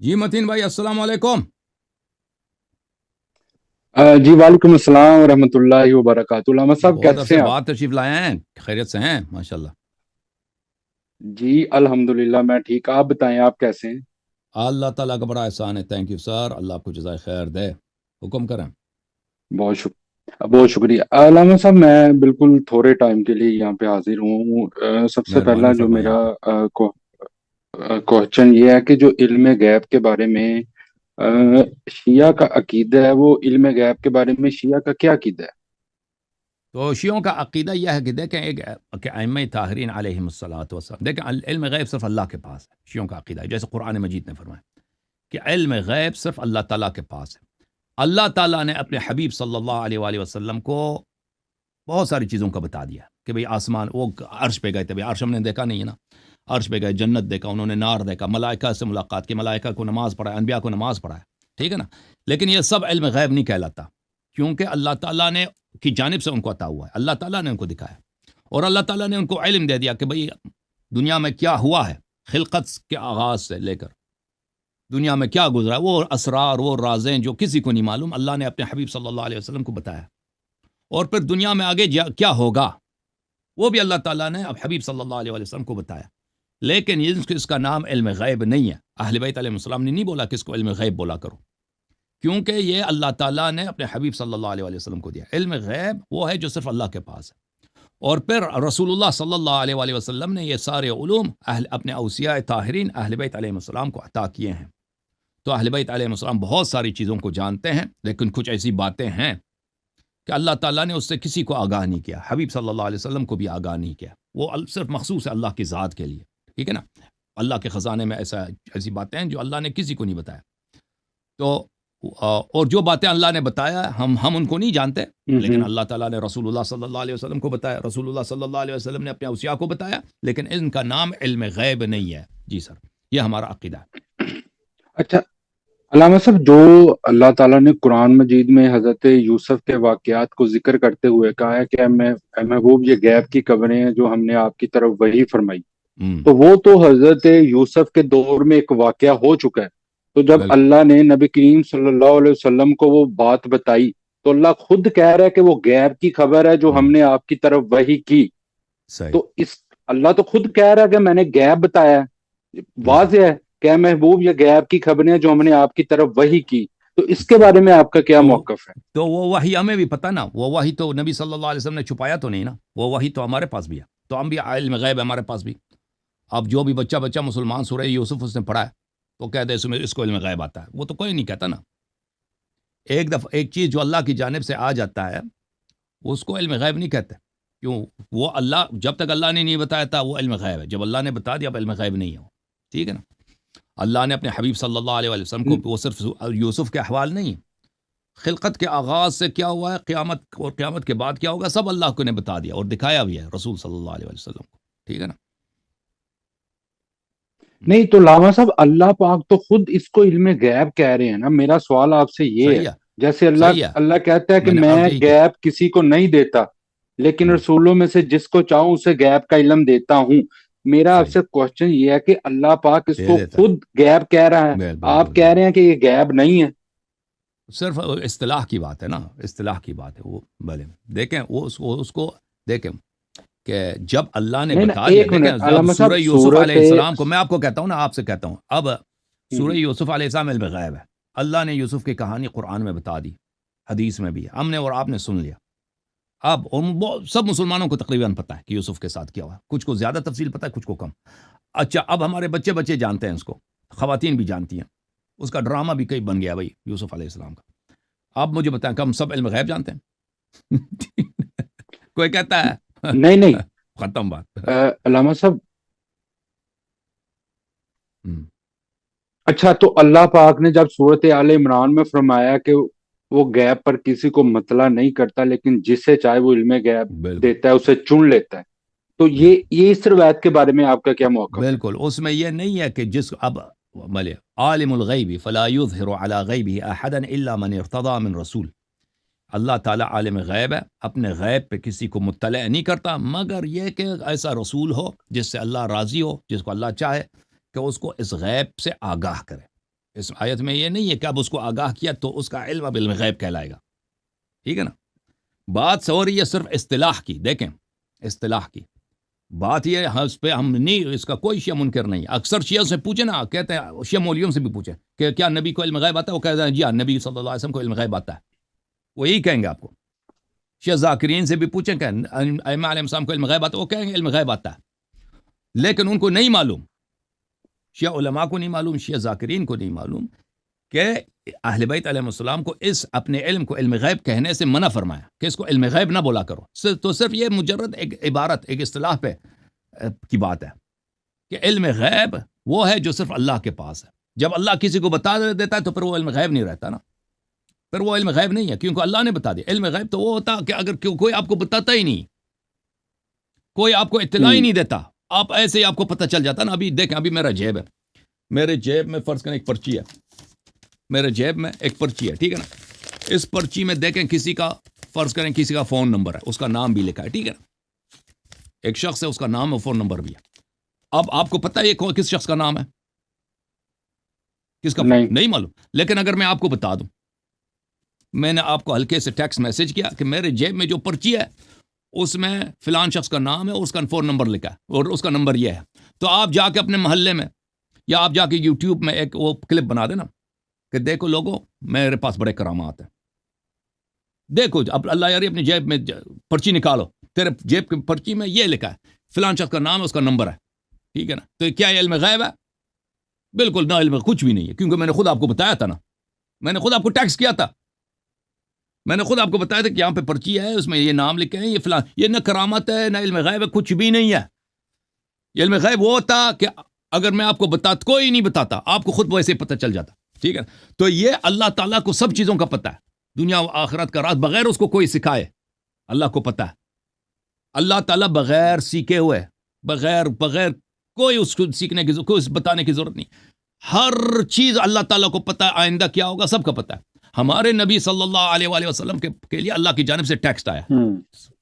جی متین بھائی السلام علیکم. جی وعلیکم السلام ورحمۃ اللہ وبرکاتہ، علامہ صاحب بہت کیسے عرصے ہیں آپ؟ بعد تشریف لائے ہیں. خیریت سے ہیں ماشاء اللہ. جی الحمدللہ میں ٹھیک، آپ بتائیں آپ کیسے ہیں؟ اللہ تعالیٰ کا بڑا احسان ہے. Thank you sir. اللہ آپ کو جزائے خیر دے. حکم کریں. بہت شکریہ علامہ صاحب، میں بالکل تھوڑے ٹائم کے لیے یہاں پہ حاضر ہوں۔ سب سے پہلا مہربانی جو فرمائیں میرا آپ. کوشچن یہ ہے کہ جو علم غیب کے بارے میں شیعہ کا عقیدہ ہے، وہ علم غیب کے بارے میں شیعہ کا کیا عقیدہ ہے؟ تو شیعوں کا عقیدہ یہ ہے کہ دیکھیں کہ ائمہ طاہرین علیہم الصلوۃ والسلام، دیکھیں علم غیب صرف اللہ کے پاس ہے. شیعوں کا عقیدہ ہے جیسے قرآن مجید نے فرمایا کہ علم غیب صرف اللہ تعالیٰ کے پاس ہے. اللہ تعالیٰ نے اپنے حبیب صلی اللہ علیہ وآلہ وسلم کو بہت ساری چیزوں کا بتا دیا کہ بھئی آسمان، وہ عرش پہ گئے تھے. عرش ہم نے دیکھا نہیں ہے نا. عرش پہ گئے، جنت دیکھا، انہوں نے نار دیکھا، ملائکہ سے ملاقات کی، ملائکہ کو نماز پڑھا، انبیاء کو نماز پڑھا ہے. ٹھیک ہے نا. لیکن یہ سب علم غیب نہیں کہلاتا، کیونکہ اللہ تعالیٰ نے کی جانب سے ان کو عطا ہوا ہے. اللہ تعالیٰ نے ان کو دکھایا اور اللہ تعالیٰ نے ان کو علم دے دیا کہ بھئی دنیا میں کیا ہوا ہے، خلقت کے آغاز سے لے کر دنیا میں کیا گزرا ہے، وہ اسرار، وہ رازیں جو کسی کو نہیں معلوم، اللہ نے اپنے حبیب صلی اللہ علیہ وسلم کو بتایا. اور پھر دنیا میں آگے کیا ہوگا وہ بھی اللہ تعالیٰ نے اب حبیب صلی اللہ علیہ وسلم کو بتایا. لیکن اس کا نام علم غیب نہیں ہے. اہل بیت علیہ السلام نے نہیں بولا کہ اس کو علم غیب بولا کرو، کیونکہ یہ اللہ تعالیٰ نے اپنے حبیب صلی اللہ علیہ وسلم کو دیا. علم غیب وہ ہے جو صرف اللہ کے پاس ہے. اور پھر رسول اللہ صلی اللہ علیہ وآلہ وسلم نے یہ سارے علوم اپنے اوصیاء طاہرین اہل بیت علیہ السلام کو عطا کیے ہیں. تو اہل بیت علیہ السلام بہت ساری چیزوں کو جانتے ہیں، لیکن کچھ ایسی باتیں ہیں کہ اللہ تعالیٰ نے اس سے کسی کو آگاہ نہیں کیا، حبیب صلی اللہ علیہ وسلم کو بھی آگاہ نہیں کیا. وہ صرف مخصوص ہے اللہ کی ذات کے لیے. ٹھیک ہے نا. اللہ کے خزانے میں ایسی باتیں ہیں جو اللہ نے کسی کو نہیں بتایا. تو اور جو باتیں اللہ نے بتایا ہم ان کو نہیں جانتے، لیکن اللہ تعالیٰ نے رسول اللہ صلی اللہ علیہ وسلم کو بتایا، رسول اللہ صلی اللہ علیہ وسلم نے اپنے اوصیاء کو بتایا، لیکن ان کا نام علم غیب نہیں ہے. جی سر، یہ ہمارا عقیدہ ہے. اچھا علامہ صاحب، جو اللہ تعالیٰ نے قرآن مجید میں حضرت یوسف کے واقعات کو ذکر کرتے ہوئے کہا ہے کہ اے محبوب، یہ غیب کی خبریں ہیں جو ہم نے آپ کی طرف وحی فرمائی، ہم، تو وہ تو حضرت یوسف کے دور میں ایک واقعہ ہو چکا ہے. تو جب بالکل اللہ نے نبی کریم صلی اللہ علیہ وسلم کو وہ بات بتائی، تو اللہ خود کہہ رہا ہے کہ وہ غیب کی خبر ہے جو ہم نے آپ کی طرف وحی کی. صحیح. تو اللہ تو خود کہہ رہا ہے کہ میں نے غیب بتایا ہے، جی سر. واضح ہے کہ اے محبوب یہ غیب کی خبریں ہیں جو ہم نے آپ کی طرف وحی کی. تو اس کے صحیح. بارے میں آپ کا کیا تو موقف ہے؟ تو وہ وحی ہمیں بھی پتہ نا، وہ وحی تو نبی صلی اللہ علیہ وسلم نے چھپایا تو نہیں نا، وہ وحی تو ہمارے پاس بھی ہے. تو ہم بھی علم غیب ہے ہمارے پاس بھی. اب جو بھی بچہ مسلمان سورہ یوسف اس نے پڑھا ہے تو کہتے ہیں اس کو علم غیب آتا ہے. وہ تو کوئی نہیں کہتا نا. ایک دفعہ ایک چیز جو اللہ کی جانب سے آ جاتا ہے اس کو علم غیب نہیں کہتے. کیوں؟ وہ اللہ جب تک اللہ نے نہیں بتایا تھا وہ علم غیب ہے، جب اللہ نے بتا دیا اب علم غیب نہیں ہے وہ. ٹھیک ہے نا. اللہ نے اپنے حبیب صلی اللہ علیہ وسلم کو وہ صرف یوسف کے احوال نہیں، خلقت کے آغاز سے کیا ہوا ہے، قیامت اور قیامت کے بعد کیا ہوگا، سب اللہ کو نے بتا دیا اور دکھایا بھی ہے رسول صلی اللہ علیہ وسلم کو. ٹھیک ہے نا. نہیں تو علامہ صاحب، اللہ پاک تو خود اس کو علم غیب کہہ رہے ہیں نا. میرا سوال آپ سے یہ ہے، صحیح ہے. جیسے اللہ صحیح ہے. اللہ کہتا ہے کہ میں نے میں اب یہی کیا. غیب کسی کو نہیں دیتا، لیکن رسولوں میں سے جس کو چاہوں اسے غیب کا علم دیتا ہوں. میرا آپ صحیح. سے کوشچن یہ ہے کہ اللہ پاک اس دے کو دیتا خود غیب کہہ رہا ہے، بالکل آپ کہہ رہے ہیں کہ یہ غیب نہیں ہے. صرف اصطلاح کی بات ہے نا، اصطلاح کی بات ہے وہ. بھلے دیکھیں وہ اس کو دیکھیں کہ جب اللہ نے نہیں نا، بتا دیا، ایک دیکھیں منٹ جب علامہ سورہ صاحب، یوسف صورت علیہ السلام کو، میں آپ کو کہتا ہوں نا، آپ سے کہتا ہوں اب سورہ یوسف علیہ السلام علم غیب ہے. اللہ نے یوسف کی کہانی قرآن میں بتا دی، حدیث میں بھی ہے، ہم نے اور آپ نے سن لیا. اب سب مسلمانوں کو تقریباً پتہ ہے کہ یوسف کے ساتھ کیا ہوا. کچھ کو زیادہ تفصیل پتہ ہے، کچھ کو کم. اچھا اب ہمارے بچے جانتے ہیں اس کو، خواتین بھی جانتی ہیں. اس کا ڈرامہ بھی کئی بن گیا بھائی یوسف علیہ السلام کا. آپ مجھے بتائیں کہ ہم سب علم غیب جانتے ہیں؟ کوئی کہتا ہے نہیں نہیں، ختم بات. علامہ صاحب، ہم، اچھا تو اللہ پاک نے جب صورت آل عمران میں فرمایا کہ وہ غیب پر کسی کو مطلع نہیں کرتا، لیکن جسے چاہے وہ علم غیب بالکل دیتا ہے، اسے چن لیتا ہے، تو بالکل یہ اس روایت کے بارے میں آپ کا کیا موقف ہے؟ بالکل. اس میں یہ نہیں ہے کہ جس اب بلے عالم الغیب فلا یظہر علی غیبہ احدا الا من ارتضی من رسول. اللہ تعالیٰ عالم غیب ہے، اپنے غیب پہ کسی کو مطلع نہیں کرتا مگر یہ کہ ایسا رسول ہو جس سے اللہ راضی ہو، جس کو اللہ چاہے کہ اس کو اس غیب سے آگاہ کرے. اس آیت میں یہ نہیں ہے کہ اب اس کو آگاہ کیا تو اس کا علم اب علم غیب کہلائے گا. ٹھیک ہے نا. بات ہو رہی ہے صرف اصطلاح کی. دیکھیں اصطلاح کی بات یہ ہے، اس پہ ہم نہیں، اس کا کوئی شیعہ منکر نہیں. اکثر شیعہ سے پوچھیں نا، کہتے ہیں شیعہ مولویوں سے بھی پوچھیں کہ کیا نبی کو علم غیب آتا ہے، وہ کہتے ہیں جی ہاں نبی صلی اللہ علیہ وسلم کو علم غیب آتا ہے. وہ یہی کہیں گے آپ کو. شیعہ ذاکرین سے بھی پوچھیں کہ ائمہ علیہ السلام کو علم غیب آتا ہے، وہ کہیں گے علم غیب آتا ہے. لیکن ان کو نہیں معلوم، شیعہ علماء کو نہیں معلوم، شیعہ ذاکرین کو نہیں معلوم کہ اہل بیت علیہ السلام کو اس اپنے علم کو علم غیب کہنے سے منع فرمایا کہ اس کو علم غیب نہ بولا کرو. تو صرف یہ مجرد ایک عبارت، ایک اصطلاح پہ کی بات ہے کہ علم غیب وہ ہے جو صرف اللہ کے پاس ہے. جب اللہ کسی کو بتا دیتا ہے تو پھر وہ علم غیب نہیں رہتا نا، پھر وہ علم غیب نہیں ہے، کیونکہ اللہ نے بتا دیا. علم غیب تو وہ ہوتا کہ اگر کوئی آپ کو بتاتا ہی نہیں، کوئی آپ کو اطلاع ہی نہیں دیتا، آپ ایسے ہی آپ کو پتہ چل جاتا نا. ابھی دیکھیں، ابھی میرا جیب ہے، میرے جیب میں فرض کریں ایک پرچی ہے، میرے جیب میں ایک پرچی ہے، ٹھیک ہے نا. اس پرچی میں دیکھیں کسی کا فرض کریں کسی کا فون نمبر ہے، اس کا نام بھی لکھا ہے، ٹھیک ہے نا. ایک شخص ہے، اس کا نام اور فون نمبر بھی ہے. اب آپ کو پتہ ہے یہ کس شخص کا نام ہے، کس کا نہیں معلوم. لیکن اگر میں آپ کو بتا دوں، میں نے آپ کو ہلکے سے ٹیکسٹ میسج کیا کہ میرے جیب میں جو پرچی ہے اس میں فلان شخص کا نام ہے اور اس کا فون نمبر لکھا ہے اور اس کا نمبر یہ ہے، تو آپ جا کے اپنے محلے میں یا آپ جا کے یوٹیوب میں ایک وہ کلپ بنا دینا کہ دیکھو لوگوں میرے پاس بڑے کرامات ہیں. دیکھو اب اللہ یاری اپنی جیب میں پرچی نکالو، تیرے جیب کی پرچی میں یہ لکھا ہے فلان شخص کا نام ہے، اس کا نمبر ہے، ٹھیک ہے نا. تو کیا یہ علم غیب ہے؟ بالکل نہ، علم کچھ بھی نہیں ہے، کیونکہ میں نے خود آپ کو بتایا تھا نا، میں نے خود آپ کو ٹیکسٹ کیا تھا، میں نے خود آپ کو بتایا تھا کہ یہاں پہ پرچی ہے، اس میں یہ نام لکھے ہیں، یہ فلان. یہ نہ کرامت ہے نہ علم غیب ہے، کچھ بھی نہیں ہے. یہ علم غیب وہ ہوتا کہ اگر میں آپ کو بتاتا، کوئی نہیں بتاتا، آپ کو خود ویسے پتہ چل جاتا، ٹھیک ہے. تو یہ اللہ تعالیٰ کو سب چیزوں کا پتہ ہے، دنیا و آخرت کا راز، بغیر اس کو کوئی سکھائے اللہ کو پتہ ہے. اللہ تعالیٰ بغیر سیکھے ہوئے، بغیر کوئی اس کو سیکھنے کی، کوئی بتانے کی ضرورت نہیں. ہر چیز اللہ تعالیٰ کو پتہ ہے، آئندہ کیا ہوگا سب کا پتہ ہے. ہمارے نبی صلی اللہ علیہ وآلہ وسلم کے لیے اللہ کی جانب سے ٹیکسٹ آیا،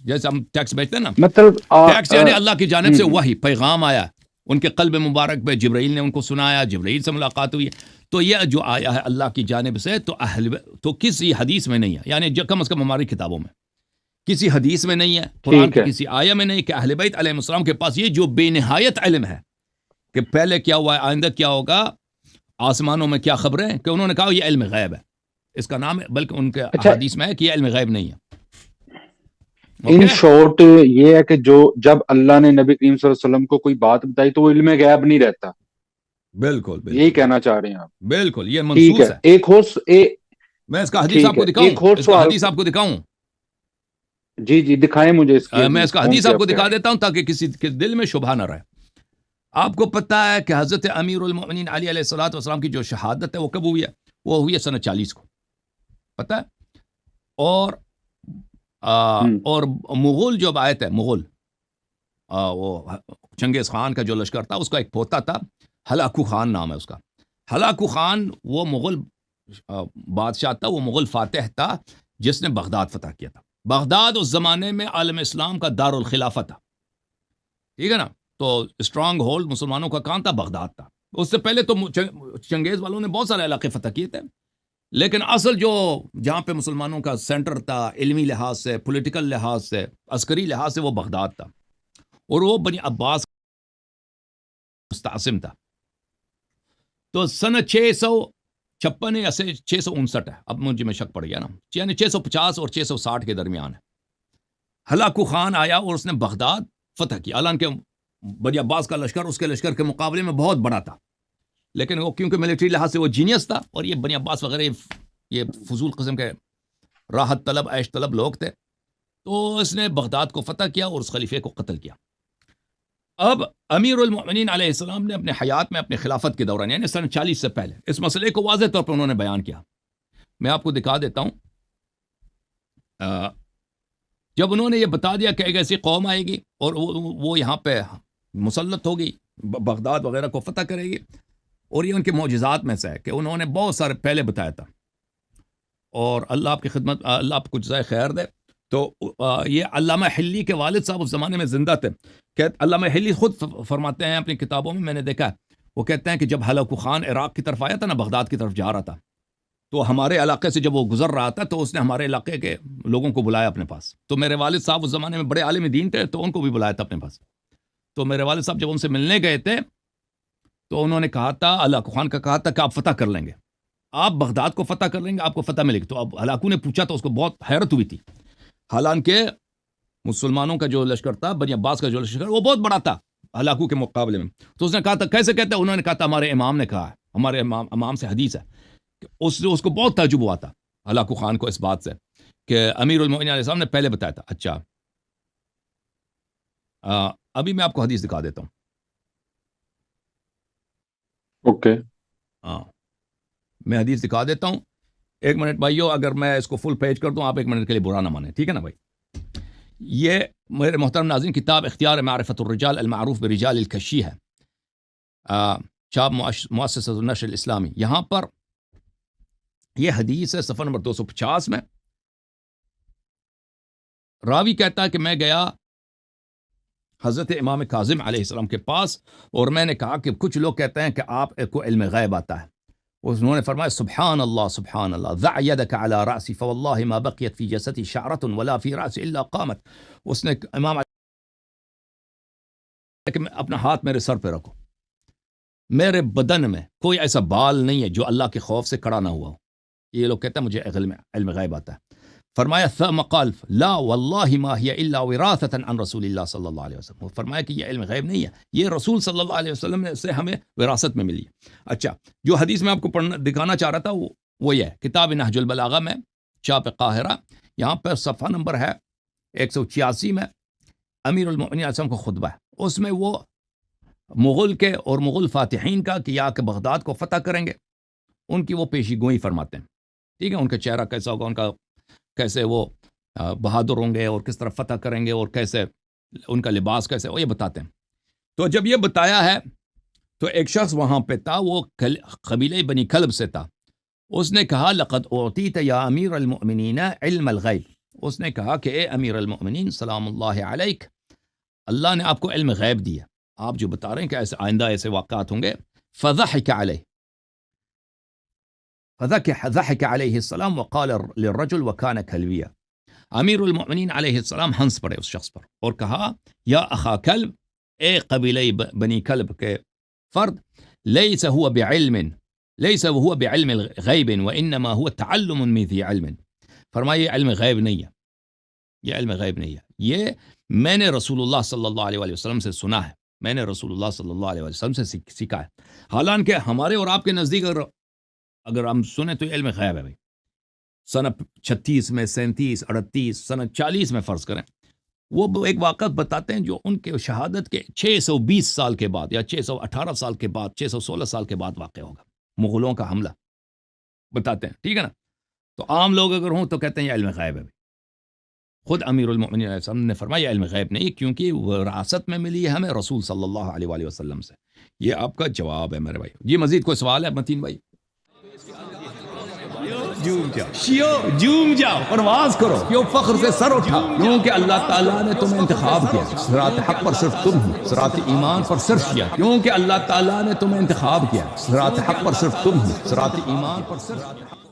جیسے ہم ٹیکسٹ بھیجتے ہیں نا، مطلب ٹیکسٹ یعنی اللہ کی جانب سے وحی پیغام آیا، ان کے قلب مبارک پہ جبرائیل نے ان کو سنایا، جبرائیل سے ملاقات ہوئی. تو یہ جو آیا ہے اللہ کی جانب سے، تو کسی حدیث میں نہیں ہے، یعنی کم از کم ہماری کتابوں میں کسی حدیث میں نہیں ہے، قرآن کی کسی آیہ میں نہیں کہ اہل بیت علیہ السلام کے پاس یہ جو بے نہایت علم ہے کہ پہلے کیا ہوا ہے، آئندہ کیا ہوگا، آسمانوں میں کیا خبریں، کہ انہوں نے کہا یہ علم غیب ہے، اس کا نام ہے، بلکہ ان کے حدیث میں ہے کہ یہ علم غیب نہیں ہے. ان شارٹ یہ ہے کہ جب اللہ نے نبی کریم صلی اللہ علیہ وسلم کو کوئی بات بتائی تو وہ علم غیب نہیں رہتا. بالکل یہی کہنا چاہ رہے ہیں آپ؟ بالکل، یہ منصوص ہے. ایک اور میں اس کا حدیث آپ کو دکھاؤں، اس کا حدیث آپ کو دکھاؤں. جی دکھائیں مجھے اس کی. میں اس کا حدیث آپ کو دکھا دیتا ہوں تاکہ کسی کے دل میں شبہ نہ رہے. آپ کو پتہ ہے کہ حضرت امیر المؤمنین علی علیہ الصلوۃ والسلام کی جو شہادت ہے وہ کب ہوئی ہے؟ وہ ہوئی ہے سنہ 40 کو، پتہ ہے. اور مغول جو آئے تھے، مغول وہ چنگیز خان کا جو لشکر تھا، اس کا ایک پوتا تھا، ہلاکو خان نام ہے اس کا. ہلاکو خان وہ مغل بادشاہ تھا، وہ مغل فاتح تھا جس نے بغداد فتح کیا تھا. بغداد اس زمانے میں عالم اسلام کا دار الخلافہ تھا، ٹھیک ہے نا. تو اسٹرانگ ہولڈ مسلمانوں کا کہاں تھا؟ بغداد تھا. اس سے پہلے تو چنگیز والوں نے بہت سارے علاقے فتح کیے تھے، لیکن اصل جو جہاں پہ مسلمانوں کا سینٹر تھا علمی لحاظ سے، پولیٹیکل لحاظ سے، عسکری لحاظ سے، وہ بغداد تھا. اور وہ بنی عباس مستعصم تھا. تو سنہ 656 یا 659 ہے، اب مجھے میں شک پڑ گیا نا، یعنی 650 اور 660 کے درمیان ہے. ہلاکو خان آیا اور اس نے بغداد فتح کیا. حالانکہ بنی عباس کا لشکر اس کے لشکر کے مقابلے میں بہت بڑا تھا، لیکن وہ کیونکہ ملٹری لحاظ سے وہ جینیس تھا، اور یہ بنی عباس وغیرہ یہ فضول قسم کے راحت طلب، عیش طلب لوگ تھے. تو اس نے بغداد کو فتح کیا اور اس خلیفے کو قتل کیا. اب امیر المؤمنین علیہ السلام نے اپنے حیات میں، اپنے خلافت کے دوران، یعنی سن 40 سے پہلے، اس مسئلے کو واضح طور پر انہوں نے بیان کیا. میں آپ کو دکھا دیتا ہوں. جب انہوں نے یہ بتا دیا کہ ایک ایسی قوم آئے گی اور وہ یہاں پہ مسلط ہوگی، بغداد وغیرہ کو فتح کرے گی، اور یہ ان کے معجزات میں سے ہے کہ انہوں نے بہت سارے پہلے بتایا تھا. اور اللہ آپ کی خدمت، اللہ آپ کو جزائے خیر دے. تو یہ علامہ حلی کے والد صاحب اس زمانے میں زندہ تھے، کہ علامہ حلی خود فرماتے ہیں اپنی کتابوں میں، میں نے دیکھا ہے، وہ کہتے ہیں کہ جب ہلاکو خان عراق کی طرف آیا تھا نا، بغداد کی طرف جا رہا تھا، تو ہمارے علاقے سے جب وہ گزر رہا تھا تو اس نے ہمارے علاقے کے لوگوں کو بلایا اپنے پاس. تو میرے والد صاحب اس زمانے میں بڑے عالم دین تھے، تو ان کو بھی بلایا تھا اپنے پاس. تو میرے والد صاحب جب ان سے ملنے گئے تھے تو انہوں نے کہا تھا، ہلاکو خان کا کہا تھا کہ آپ فتح کر لیں گے، آپ بغداد کو فتح کر لیں گے، آپ کو فتح ملے گی. تو اب ہلاکو نے پوچھا تو اس کو بہت حیرت ہوئی تھی، حالانکہ مسلمانوں کا جو لشکر تھا، بنی عباس کا جو لشکر، وہ بہت بڑا تھا ہلاکو کے مقابلے میں. تو اس نے کہا تھا کیسے کہتے ہیں؟ انہوں نے کہا تھا ہمارے امام نے کہا ہے، ہمارے امام سے حدیث ہے. اس کو بہت تعجب ہوا تھا ہلاکو خان کو اس بات سے کہ امیر المؤمنین علیہ السلام نے پہلے بتایا تھا. اچھا ابھی میں آپ کو حدیث دکھا دیتا ہوں. اوکے ہاں میں حدیث دکھا دیتا ہوں. ایک منٹ بھائیو، اگر میں اس کو فل پیج کر دوں آپ ایک منٹ کے لیے برا نہ مانیں، ٹھیک ہے نا بھائی؟ یہ میرے محترم ناظرین کتاب اختیار معرفت الرجال المعروف برجال الکشی ہے، چاپ مؤسسہ النشر الاسلامی. یہاں پر یہ حدیث ہے صفحہ نمبر 250 میں. راوی کہتا ہے کہ میں گیا حضرت امام کاظم علیہ السلام کے پاس اور میں نے کہا کہ کچھ لوگ کہتے ہیں کہ آپ کو علم غیب آتا ہے. انہوں نے فرمایا سبحان اللہ سبحان اللہ، ضع یدک علی رأسی فواللہ ما بقیت فی جسدی شعرۃ ولا فی رأسی الا قامت. اس نے امام کہ اپنا ہاتھ میرے سر پہ رکھو، میرے بدن میں کوئی ایسا بال نہیں ہے جو اللہ کے خوف سے کھڑا نہ ہوا ہو. یہ لوگ کہتے ہیں مجھے علم غیب آتا ہے. فرمایا ثم قال لا واللہ ما ہی الا وراثۃ عن رسول اللہ صلی اللہ علیہ وسلم. فرمایا کہ یہ علم غیب نہیں ہے، یہ رسول صلی اللہ علیہ وسلم سے ہمیں وراثت میں ملی. اچھا جو حدیث میں آپ کو دکھانا چاہ رہا تھا وہ یہ ہے کتاب نہج البلاغہ میں، چاپ قاہرہ. یہاں پر صفحہ نمبر ہے 186 میں امیر المؤمنین علیہ السلام کو خطبہ ہے. اس میں وہ مغل کے اور مغل فاتحین کا کہ یا کہ بغداد کو فتح کریں گے ان کی وہ پیشی گوئی فرماتے ہیں. ٹھیک ہے، ان کا چہرہ کیسا ہوگا، ان کا کیسے وہ بہادر ہوں گے اور کس طرح فتح کریں گے اور کیسے ان کا لباس کیسے، وہ یہ بتاتے ہیں. تو جب یہ بتایا ہے تو ایک شخص وہاں پہ تھا، وہ قبیلہ بنی کلب سے تھا. اس نے کہا لقد اعطیت یا امیر المؤمنین علم الغیب. اس نے کہا کہ اے امیر المؤمنین سلام اللہ علیک، اللہ نے آپ کو علم غیب دیا، آپ جو بتا رہے ہیں کہ ایسے آئندہ ایسے واقعات ہوں گے. فضحک علیہ فضحک علیہ السلام وقال للرجل وکان کلویا. امیر المؤمنین علیہ السلام ہنس پڑے اس شخص پر اور کہا یا اخا کلب، اے قبیلہ بنی کلب کے فرد، لیس هو بعلم غیب وانما هو تعلم من ذی علم. فرمایا یہ علم غیب نہیں ہے، یہ علم غیب نہیں ہے، یہ میں نے رسول اللہ صلی اللہ علیہ وسلم سے سنا ہے، میں نے رسول اللہ صلی اللہ علیہ وسلم سے سیکھا ہے. حالانکہ ہمارے اور آپ کے نزدیک اگر ہم سنیں تو یہ علم غیب ہے بھائی. سنہ 36 میں 37 38 سنہ 40 میں فرض کریں، وہ ایک واقعہ بتاتے ہیں جو ان کے شہادت کے 620 سال کے بعد یا 618 سال کے بعد 616 سال کے بعد واقع ہوگا. مغلوں کا حملہ بتاتے ہیں، ٹھیک ہے نا. تو عام لوگ اگر ہوں تو کہتے ہیں یہ علم غیب ہے بھائی. خود امیر المؤمنین علیہ السلام نے فرمایا یہ علم غیب نہیں، کیونکہ وراثت میں ملی ہے ہمیں رسول صلی اللہ علیہ وآلہ وسلم سے. یہ آپ کا جواب ہے میرے بھائی. جی مزید کوئی سوال ہے متین بھائی؟ جوم جاؤ پرواز کرو، کیوں فخر سے سر اٹھا، کیونکہ اللہ تعالیٰ نے تمہیں انتخاب کیا. صراط حق پر صرف تم ہو، صراط ایمان پر صرف کیا، کیونکہ اللہ تعالیٰ نے تمہیں انتخاب کیا. صراط حق پر صرف تم ہو، صراط ایمان پر صرف